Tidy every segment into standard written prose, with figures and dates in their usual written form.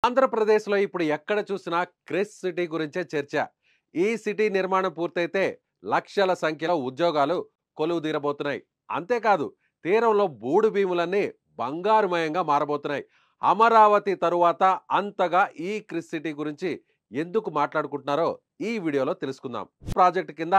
ఆంధ్రప్రదేశ్‌లో ఇప్పుడు ఎక్కడ చూసినా క్రిస్ సిటీ గురించే చర్చ. ఈ సిటీ నిర్మాణం పూర్తయితే లక్షల సంఖ్యలో ఉద్యోగాలు కొలువుదీరబోతున్నాయి. అంతేకాదు తీరంలో బూడు భీములన్నీ బంగారుమయంగా మారబోతున్నాయి. అమరావతి తరువాత అంతగా ఈ క్రిస్ సిటీ గురించి ఎందుకు మాట్లాడుకుంటున్నారో ఈ వీడియోలో తెలుసుకుందాం. ప్రాజెక్టు కింద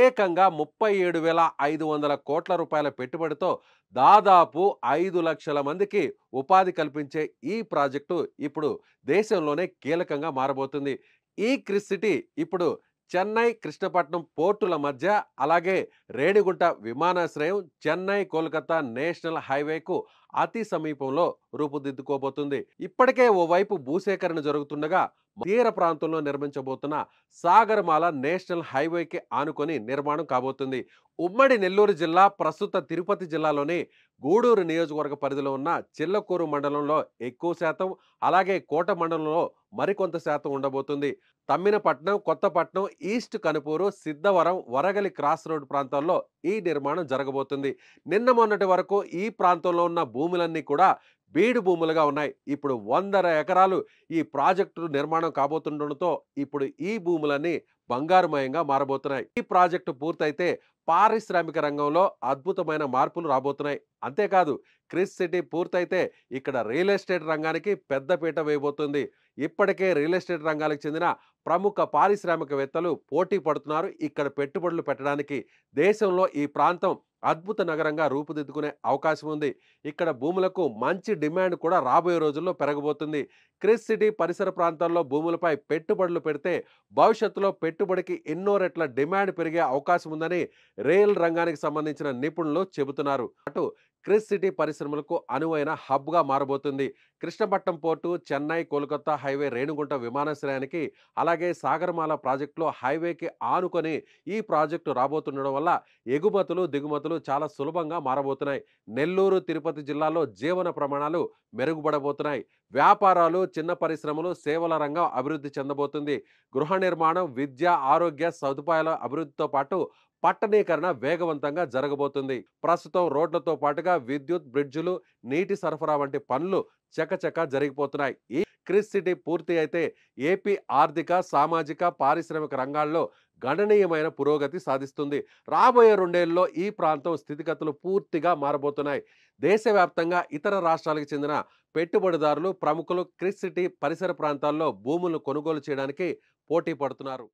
ఏకంగా 37,500 కోట్ల రూపాయల పెట్టుబడితో దాదాపు 5,00,000 మందికి ఉపాధి కల్పించే ఈ ప్రాజెక్టు ఇప్పుడు దేశంలోనే కీలకంగా మారబోతుంది. ఈ క్రిస్ సిటీ ఇప్పుడు చెన్నై, కృష్ణపట్నం పోర్టుల మధ్య, అలాగే రేణిగుంట విమానాశ్రయం, చెన్నై కోల్కతా నేషనల్ హైవేకు అతి సమీపంలో రూపుదిద్దుకోబోతుంది. ఇప్పటికే ఓవైపు భూసేకరణ జరుగుతుండగా తీర ప్రాంతంలో నిర్మించబోతున్న సాగరమాల నేషనల్ హైవేకి ఆనుకొని నిర్మాణం కాబోతుంది. ఉమ్మడి నెల్లూరు జిల్లా, ప్రస్తుత తిరుపతి జిల్లాలోని గూడూరు నియోజకవర్గ పరిధిలో ఉన్న చిల్లకూరు మండలంలో ఎక్కువ శాతం, అలాగే కోట మండలంలో మరికొంత శాతం ఉండబోతుంది. Thamminapatnam, Kothapatnam, east Kanupuru, Siddhavaram, Varagali cross road ప్రాంతాల్లో ఈ నిర్మాణం జరగబోతుంది. నిన్న మొన్నటి వరకు ఈ ప్రాంతంలో ఉన్న భూములన్నీ కూడా బీడు భూములుగా ఉన్నాయి. ఇప్పుడు 100 ఎకరాలు ఈ ప్రాజెక్టు నిర్మాణం కాబోతుండటంతో ఇప్పుడు ఈ భూములన్నీ బంగారుమయంగా మారబోతున్నాయి. ఈ ప్రాజెక్టు పూర్తయితే పారిశ్రామిక రంగంలో అద్భుతమైన మార్పులు రాబోతున్నాయి. అంతేకాదు క్రిస్ సిటీ పూర్తయితే ఇక్కడ రియల్ ఎస్టేట్ రంగానికి పెద్దపీట వేయబోతుంది. ఇప్పటికే రియల్ ఎస్టేట్ రంగాలకు చెందిన ప్రముఖ పారిశ్రామికవేత్తలు పోటీ పడుతున్నారు ఇక్కడ పెట్టుబడులు పెట్టడానికి. దేశంలో ఈ ప్రాంతం అద్భుత నగరంగా రూపుదిద్దుకునే అవకాశం ఉంది. ఇక్కడ భూములకు మంచి డిమాండ్ కూడా రాబోయే రోజుల్లో పెరగబోతుంది. క్రిస్ సిటీ పరిసర ప్రాంతాల్లో భూములపై పెట్టుబడులు పెడితే భవిష్యత్తులో పెట్టుబడికి ఎన్నో రెట్ల డిమాండ్ పెరిగే అవకాశం ఉందని రైల్ రంగానికి సంబంధించిన నిపుణులు చెబుతున్నారు. అటు క్రిస్ సిటీ పరిశ్రమలకు అనువైన హబ్గా మారబోతుంది. కృష్ణపట్నం పోర్టు, చెన్నై కోల్కతా హైవే, రేణిగుంట విమానాశ్రయానికి, అలాగే సాగరమాల ప్రాజెక్టులో హైవేకి ఆనుకొని ఈ ప్రాజెక్టు రాబోతుండడం వల్ల ఎగుమతులు దిగుమతులు చాలా సులభంగా మారబోతున్నాయి. నెల్లూరు, తిరుపతి జిల్లాలో జీవన ప్రమాణాలు మెరుగుపడబోతున్నాయి. వ్యాపారాలు, చిన్న పరిశ్రమలు, సేవల రంగం అభివృద్ధి చెందబోతుంది. గృహ నిర్మాణం, విద్య, ఆరోగ్య సదుపాయాల అభివృద్ధితో పాటు పట్టణీకరణ వేగవంతంగా జరగబోతుంది. ప్రస్తుతం రోడ్లతో పాటుగా విద్యుత్, బ్రిడ్జులు, నీటి సరఫరా వంటి పనులు చకచకా జరిగిపోతున్నాయి. ఈ క్రిస్ సిటీ పూర్తి అయితే ఏపీ ఆర్థిక, సామాజిక, పారిశ్రామిక రంగాల్లో గణనీయమైన పురోగతి సాధిస్తుంది. రాబోయే 2 ఏళ్లలో ఈ ప్రాంతం స్థితిగతులు పూర్తిగా మారబోతున్నాయి. దేశవ్యాప్తంగా ఇతర రాష్ట్రాలకు చెందిన పెట్టుబడిదారులు, ప్రముఖులు క్రిస్ సిటీ పరిసర ప్రాంతాల్లో భూములను కొనుగోలు చేయడానికి పోటీ పడుతున్నారు.